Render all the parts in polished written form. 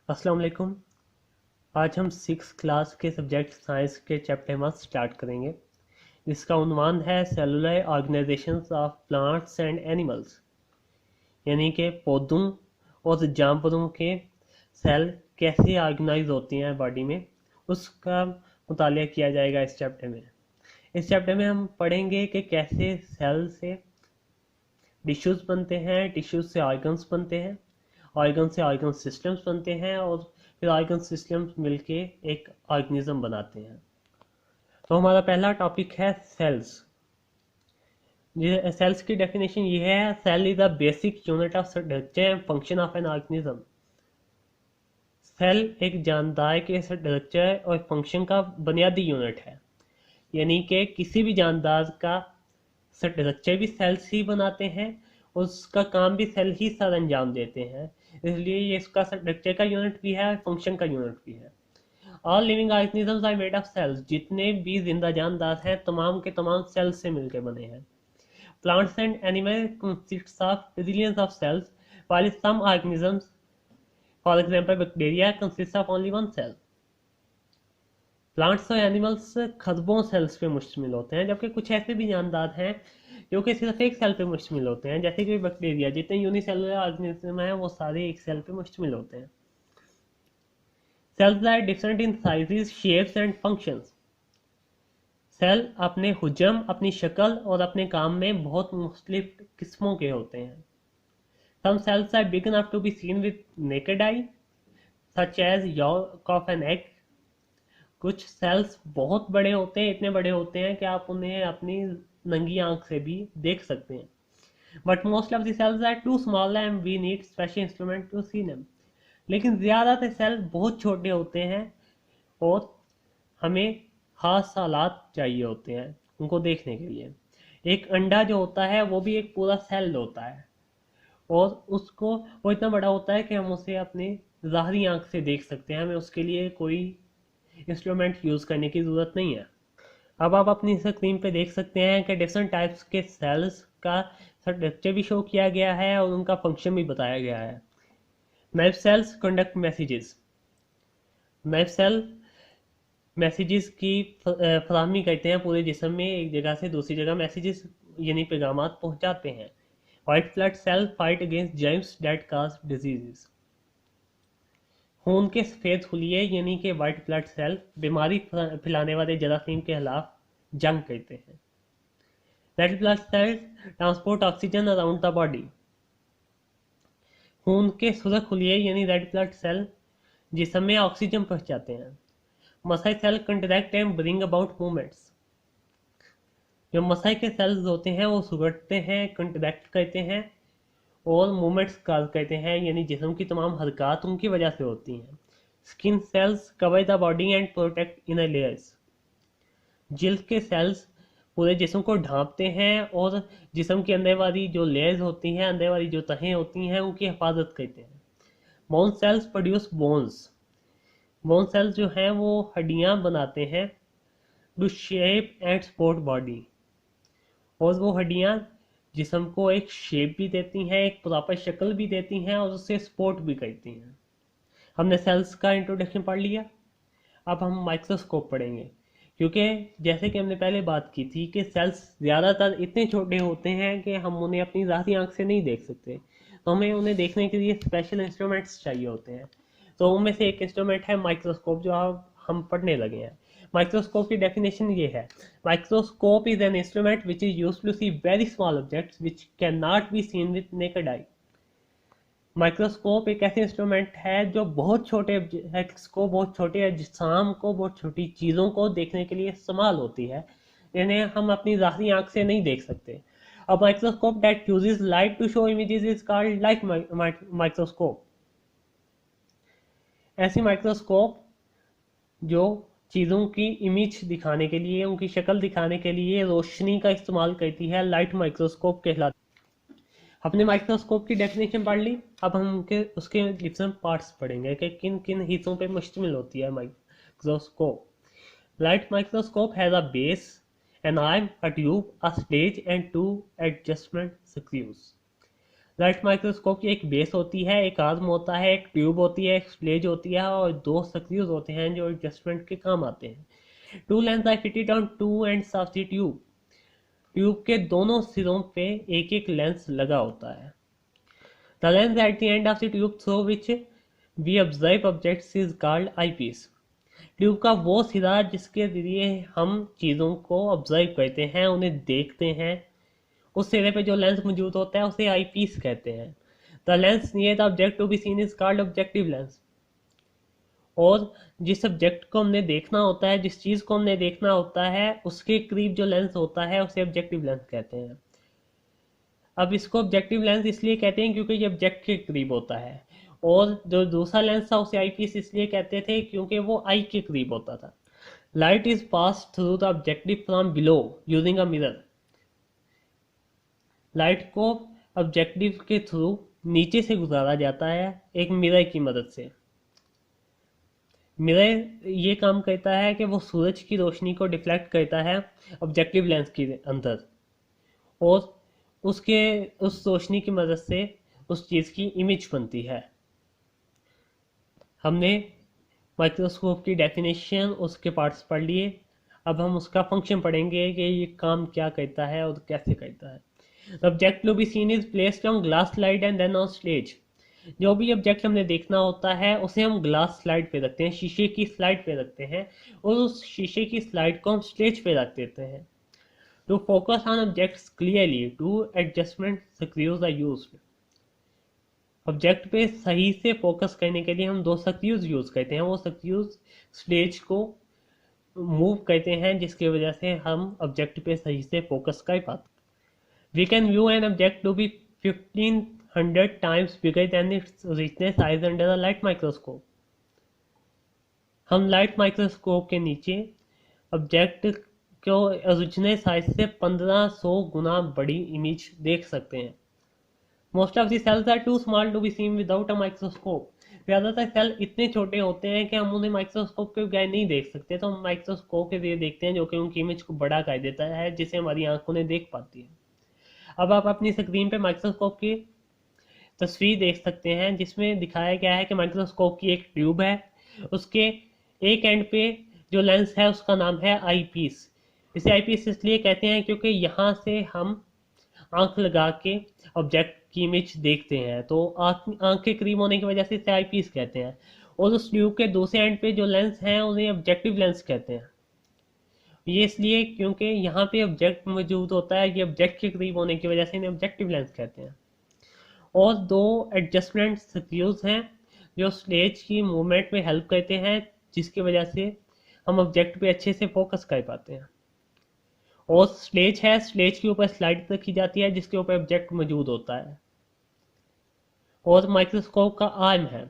अस्सलाम वालेकुम। आज हम सिक्स क्लास के सब्जेक्ट साइंस के चैप्टर 1 स्टार्ट करेंगे। इसका उन्वान है cellular organisations of plants and animals, यानी कि पौधों और जानवरों के सेल कैसे ऑर्गेनाइज होती हैं बॉडी में, उसका मुतालिया किया जाएगा इस चैप्टर में। इस चैप्टर में हम पढ़ेंगे कि कैसे सेल से टिश्यूज़ बनते हैं, टिश्यूज़ से ऑर्गन्स बनते हैं, ऑर्गन से ऑर्गन सिस्टम्स बनते हैं और फिर ऑर्गन सिस्टम्स मिलके एक ऑर्गेनिज्म बनाते हैं। तो हमारा पहला टॉपिक है सेल्स। ये सेल्स की डेफिनेशन ये है, cell is a basic unit of structure and function of an organism. Cell एक जानदार के स्ट्रक्चर और फंक्शन का बुनियादी यूनिट है, यानी कि किसी भी जानदार का स्ट्रक्चर भी सेल्स ही बनाते हैं, उसका काम भी सेल ही सर अंजाम देते हैं। इसलिए ये इसका स्ट्रक्चर का यूनिट भी है और फंक्शन का यूनिट भी है। All living organisms are made of cells. जितने भी जिंदा जानदार हैं तमाम के तमाम सेल्स से मिलकर बने हैं। Plants and animal consist of trillions of cells, while some organisms, for example bacteria, consist of only one cell. Plants और एनिमल्स खरबों सेल्स पे मुश्तमिल होते हैं, जबकि कुछ ऐसे भी जानदार हैं जो कि सिर्फ एक सेल पे मुश्तमिल होते हैं, जैसे कि बैक्टीरिया। जितने यूनिसेलुलर ऑर्गेनिज्म हैं वो सारे एक सेल पे मुश्तमिल होते हैं। Cells are different in sizes, shapes and functions. Cell अपने हुजम, अपनी शक्ल और अपने काम में बहुत मुख्तलिफ किस्मों के होते हैं। Some cells are big enough to be seen with naked eye, such as yolk of an egg. कुछ सेल्स बहुत बड़े होते हैं, इतने बड़े होते हैं कि आप उन्हें अपनी नंगी आंख से भी देख सकते हैं। But most of the cells are too small and we need special instrument to see them. लेकिन ज़्यादातर सेल बहुत छोटे होते हैं और हमें खास हालात चाहिए होते हैं उनको देखने के लिए। एक अंडा जो होता है वो भी एक पूरा सेल होता है और उसको वो इतना बड़ा होता है कि हम उसे अपनी ज़ाहरी आंख से देख सकते हैं, हमें उसके लिए कोई इंस्ट्रूमेंट यूज़ करने की ज़रूरत नहीं है। अब आप अपनी स्क्रीन पे देख सकते हैं कि डिफरेंट टाइप्स के सेल्स का स्ट्रक्चर भी शो किया गया है और उनका फंक्शन भी बताया गया है। Nerve cells conduct messages. Nerve cell messages की फराहमी करते हैं, पूरे जिस्म में एक जगह से दूसरी जगह मैसेजेस यानी पैगामात पहुंचाते हैं। White blood cell fight against germs that cause diseases. खून के सफ़ेद खुलिये यानी कि वाइट ब्लड सेल बीमारी फैलाने वाले जरासीम के खिलाफ जंग करते हैं। Red blood cells transport oxygen around the body. खून के सुरख खुलिये यानी रेड ब्लड सेल जिस्म में ऑक्सीजन पहुंचाते हैं। Muscle cell contract and bring about movements. जो मसल के सेल्स होते हैं वो सुगड़ते हैं, कंट्रैक्ट करते हैं और मूवमेंट्स काज करते हैं, यानी जिस्म की तमाम हरकत उनकी वजह से होती हैं। Skin cells cover the body and protect inner layers. जिल्द के सेल्स पूरे जिस्म को ढांपते हैं और जिस्म के अंदर वाली जो लेयर्स होती हैं, अंदर वाली जो तहें होती हैं, उनकी हिफाजत करते हैं। Bone cells produce bones. Bone cells जो हैं वो हड्डियां बनाते हैं to shape and support body, और वो हड्डियां जिस्म को एक शेप भी देती हैं, एक प्रॉपर शक्ल भी देती हैं और उससे सपोर्ट भी करती हैं। हमने सेल्स का इंट्रोडक्शन पढ़ लिया, अब हम माइक्रोस्कोप पढ़ेंगे, क्योंकि जैसे कि हमने पहले बात की थी कि सेल्स ज़्यादातर इतने छोटे होते हैं कि हम उन्हें अपनी ज़ाती आंख से नहीं देख सकते, तो हमें उन्हें देखने के लिए स्पेशल इंस्ट्रूमेंट्स चाहिए होते हैं। तो उनमें से एक इंस्ट्रूमेंट है माइक्रोस्कोप, जो हम पढ़ने लगे हैं। माइक्रोस्कोप की डेफिनेशन ये है, microscope is an instrument which is used to see very small objects which can not be seen with naked eye. Microscope एक ऐसे इंस्ट्रूमेंट है जो बहुत छोटे ऑब्जेक्ट्स को, बहुत छोटे अजसाम को, बहुत छोटी चीज़ों को देखने के लिए इस्तेमाल होती है, जिन्हें हम अपनी ज़ाहरी आंख से नहीं देख सकते। A microscope that uses light to show images is called light microscope. ऐसी माइक्रोस्कोप जो चीज़ों की इमेज दिखाने के लिए, उनकी शक्ल दिखाने के लिए रोशनी का इस्तेमाल करती है, लाइट माइक्रोस्कोप कहलाती है। हमने माइक्रोस्कोप की डेफिनेशन पढ़ ली, अब हम उसके डिफरेंट पार्ट्स पढ़ेंगे कि किन किन हिस्सों पे मुश्तमिल होती है microscope. Light microscope has a base, an arm, a tube, a stage and two adjustment screws. Light microscope की एक बेस होती है, एक आर्म होता है, एक ट्यूब होती है, एक स्लेज होती है और दो सक्रियस होते हैं जो एडजस्टमेंट के काम आते हैं। Two lens are fitted on two ends of the tube. Tube के दोनों सिरों पे एक एक लेंस लगा होता है। The lens at the end of the tube through which we observe objects is called eye piece. Tube का वो सिरा जिसके जरिए हम चीज़ों को ऑब्जर्व करते हैं, उन्हें देखते हैं, उस सिरे पे जो लेंस मौजूद होता है उसे आई पीस कहते हैं। The lens near the object to be seen is called objective lens. और जिस ऑब्जेक्ट को हमने देखना होता है, जिस चीज़ को हमने देखना होता है, उसके करीब जो लेंस होता है उसे ऑब्जेक्टिव लेंस कहते हैं। अब इसको ऑब्जेक्टिव लेंस इसलिए कहते हैं क्योंकि ये ऑब्जेक्ट के करीब होता है, और जो दूसरा लेंस था उसे आई पीस इसलिए कहते थे क्योंकि वो आई के करीब होता था। Light is pass through the objective from below using a mirror. Light को ऑब्जेक्टिव के थ्रू नीचे से गुजारा जाता है एक मिरर की मदद से। मिरर ये काम करता है कि वो सूरज की रोशनी को डिफ्लेक्ट करता है ऑब्जेक्टिव लेंस के अंदर, और उसके उस रोशनी की मदद से उस चीज़ की इमेज बनती है। हमने माइक्रोस्कोप की डेफिनेशन, उसके पार्ट्स पढ़ लिए। अब हम उसका फंक्शन पढ़ेंगे कि ये काम क्या करता है और कैसे करता है। Object to be seen is placed on glass slide and then on stage. जो भी ऑब्जेक्ट हमने देखना होता है उसे हम ग्लास स्लाइड पे रखते हैं, शीशे की स्लाइड पे रखते हैं, और उस शीशे की स्लाइड को हम स्टेज पे रख देते हैं। To focus on objects clearly two adjustment screws are used. Object पे सही से फोकस करने के लिए हम दो सक्रियूज यूज करते हैं। वो सक्रियूज स्टेज को मूव करते हैं जिसकी वजह से हम ऑब्जेक्ट पे सही से फोकस कर पाते। We can view an object to be 1500 times bigger than its original size under a light microscope। हम लाइट माइक्रोस्कोप के नीचे ऑब्जेक्ट को ओरिजिनल साइज से 1500 गुना बड़ी इमेज देख सकते हैं। Most of the cells are too small to be seen without a microscope. ज़्यादातर सेल इतने छोटे होते हैं कि हम उन्हें माइक्रोस्कोप के बगैर नहीं देख सकते, तो हम माइक्रोस्कोप के जरिए देखते हैं जो कि उनकी इमेज को बड़ा कर देता है जिसे हमारी आंखों ने देख पाती है। अब आप अपनी स्क्रीन पे माइक्रोस्कोप की तस्वीर देख सकते हैं जिसमें दिखाया गया है कि माइक्रोस्कोप की एक ट्यूब है, उसके एक एंड पे जो लेंस है उसका नाम है आई पीस। इसे आई पीस इसलिए कहते हैं क्योंकि यहाँ से हम आंख लगा के ऑब्जेक्ट की इमेज देखते हैं, तो आंख के करीब होने की वजह से इसे आई पीस कहते हैं। और उस ट्यूब के दूसरे एंड पे जो लेंस हैं उन्हें ऑब्जेक्टिव लेंस कहते हैं। ये इसलिए क्योंकि यहाँ पे ऑब्जेक्ट मौजूद होता है, ये ऑब्जेक्ट के करीब होने की वजह से इन्हें ऑब्जेक्टिव लेंस कहते हैं। और दो एडजस्टमेंट स्क्रूज हैं जो स्लेज की मूवमेंट में हेल्प करते हैं, जिसकी वजह से हम ऑब्जेक्ट पे अच्छे से फोकस कर पाते हैं। और स्लेज है, स्लेज के ऊपर स्लाइड रखी जाती है जिसके ऊपर ऑब्जेक्ट मौजूद होता है। और माइक्रोस्कोप का आर्म है।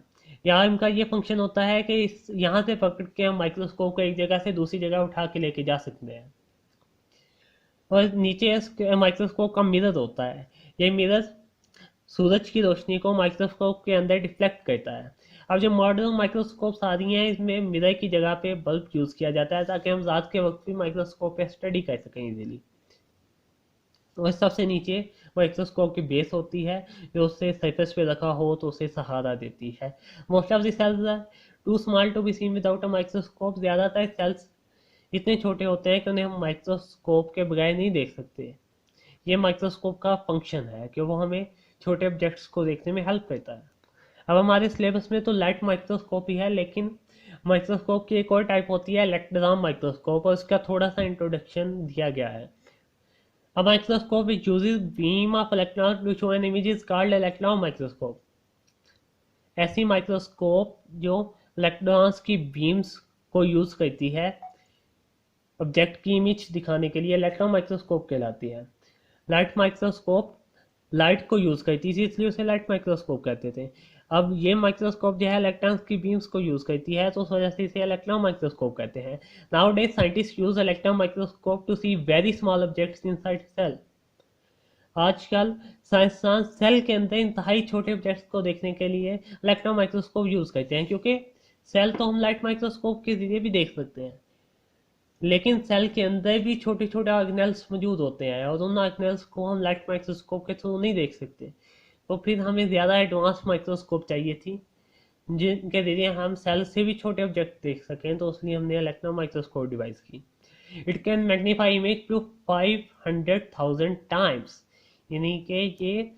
ये आर्म का ये फंक्शन होता है कि इस यहाँ से पकड़ के हम माइक्रोस्कोप को एक जगह से दूसरी जगह उठा के लेके जा सकते हैं। और नीचे माइक्रोस्कोप का मिरर होता है। ये मिरर सूरज की रोशनी को माइक्रोस्कोप के अंदर डिफ्लेक्ट करता है। अब जो मॉडर्न माइक्रोस्कोप्स आ रही हैं इसमें मिरर की जगह पे बल्ब यूज़ किया जाता है ताकि हम रात के वक्त भी माइक्रोस्कोप पे स्टडी कर सकें इजीली। और सबसे नीचे माइक्रोस्कोप की बेस होती है जो उससे सरफेस पे रखा हो तो उसे सहारा देती है। Most of the cells are too small to be seen without a microscope. ज़्यादातर सेल्स इतने छोटे होते हैं कि उन्हें हम माइक्रोस्कोप के बगैर नहीं देख सकते। ये माइक्रोस्कोप का फंक्शन है कि वो हमें छोटे ऑब्जेक्ट्स को देखने में हेल्प करता है। अब हमारे सिलेबस में तो लाइट माइक्रोस्कोप ही है, लेकिन माइक्रोस्कोप की एक और टाइप होती है इलेक्ट्रॉन माइक्रोस्कोप, और इसका थोड़ा सा इंट्रोडक्शन दिया गया है। A microscope which uses beam of electrons to show an image is called electron microscope। ऐसी माइक्रोस्कोप जो इलेक्ट्रॉन्स की बीम्स को यूज करती है ऑब्जेक्ट की इमेज दिखाने के लिए इलेक्ट्रॉन माइक्रोस्कोप कहलाती है। लाइट माइक्रोस्कोप लाइट को यूज करती थी इसलिए उसे लाइट माइक्रोस्कोप कहते थे। अब ये माइक्रोस्कोप जो है इलेक्ट्रॉन्स की बीम्स को यूज करती है तो उस वजह से इसे इलेक्ट्रॉन माइक्रोस्कोप कहते हैं। Nowadays scientist use electron microscope to see very small objects inside cell. आजकल साइंसदान सेल के अंदर इंतहाई छोटे ऑब्जेक्ट्स को देखने के लिए इलेक्ट्रॉन माइक्रोस्कोप यूज करते हैं, क्योंकि सेल तो हम लाइट माइक्रोस्कोप के जरिए भी देख सकते हैं, लेकिन सेल के अंदर भी छोटे छोटे ऑर्गेनेल्स मौजूद होते हैं और उन ऑर्गेनेल्स को हम लाइट माइक्रोस्कोप के थ्रू नहीं देख सकते। तो फिर हमें ज़्यादा एडवांस माइक्रोस्कोप चाहिए थी जिनके जरिए हम सेल से भी छोटे ऑब्जेक्ट देख सकें, तो इसलिए हमने इलेक्ट्रॉन माइक्रोस्कोप डिवाइस की। It can magnify image to 500,000 times, यानी कि ये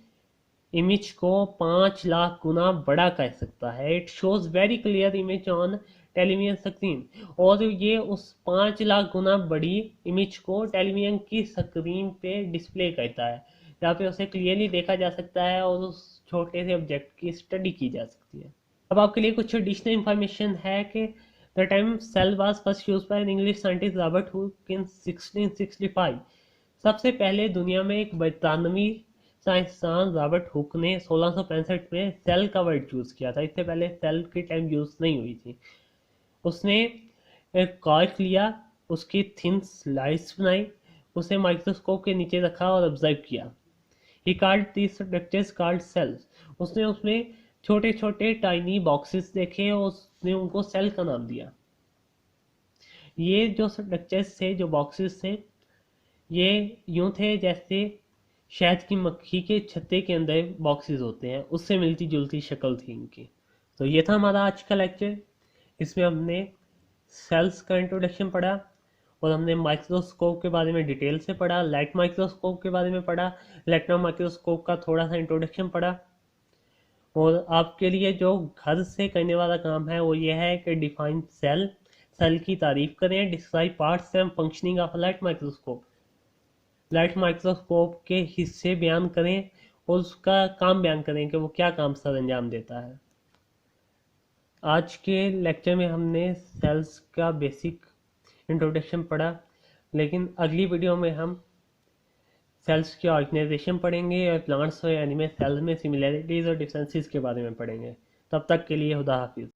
इमेज को 5 लाख गुना बड़ा कर सकता है। It shows very clear image on television screen, और ये उस 5 लाख गुना बड़ी इमेज को टेलीविजन की स्क्रीन पे डिस्प्ले करता है, जहाँ पे उसे क्लियरली देखा जा सकता है और उस छोटे से ऑब्जेक्ट की स्टडी की जा सकती है। अब आपके लिए कुछ एडिशनल इंफॉर्मेशन है कि the time cell was first used by an English scientist Robert Hooke in 1665। सबसे पहले दुनिया में एक बरतानवी साइंसदान रॉबर्ट हुक ने 1665 में सेल का वर्ड यूज़ किया था। इससे पहले सेल की टर्म यूज़ नहीं हुई थी। उसने एक कॉर्क लिया, उसकी थिन स्लाइस बनाई, उसे माइक्रोस्कोप के नीचे रखा और ऑब्जर्व किया। He called these structures called cells. उसने उसमें छोटे छोटे टाइनी बॉक्सेस देखे और उसने उनको सेल का नाम दिया। ये जो स्ट्रक्चर्स थे, जो बॉक्सेस थे, ये यूं थे जैसे शहद की मक्खी के छत्ते के अंदर बॉक्सेस होते हैं, उससे मिलती जुलती शक्ल थी इनकी। तो ये था हमारा आज का लेक्चर। इसमें हमने सेल्स का इंट्रोडक्शन पढ़ा और हमने माइक्रोस्कोप के बारे में डिटेल से पढ़ा, लाइट माइक्रोस्कोप के बारे में पढ़ा, इलेक्ट्रॉन माइक्रोस्कोप का थोड़ा सा इंट्रोडक्शन पढ़ा। और आपके लिए जो घर से करने वाला काम है वो ये है कि डिफाइन सेल, सेल की तारीफ करें, describe parts and functioning of light microscope, light microscope के हिस्से बयान करें और उसका काम बयान करें कि वो क्या काम सर अंजाम देता है। आज के लेक्चर में हमने सेल्स का बेसिक इंट्रोडक्शन पढ़ा, लेकिन अगली वीडियो में हम सेल्स की ऑर्गेनाइजेशन पढ़ेंगे और प्लांट्स और एनिमल सेल्स में सिमिलरिटीज़ और डिफरेंसेस के बारे में पढ़ेंगे। तब तक के लिए खुदा हाफिज़।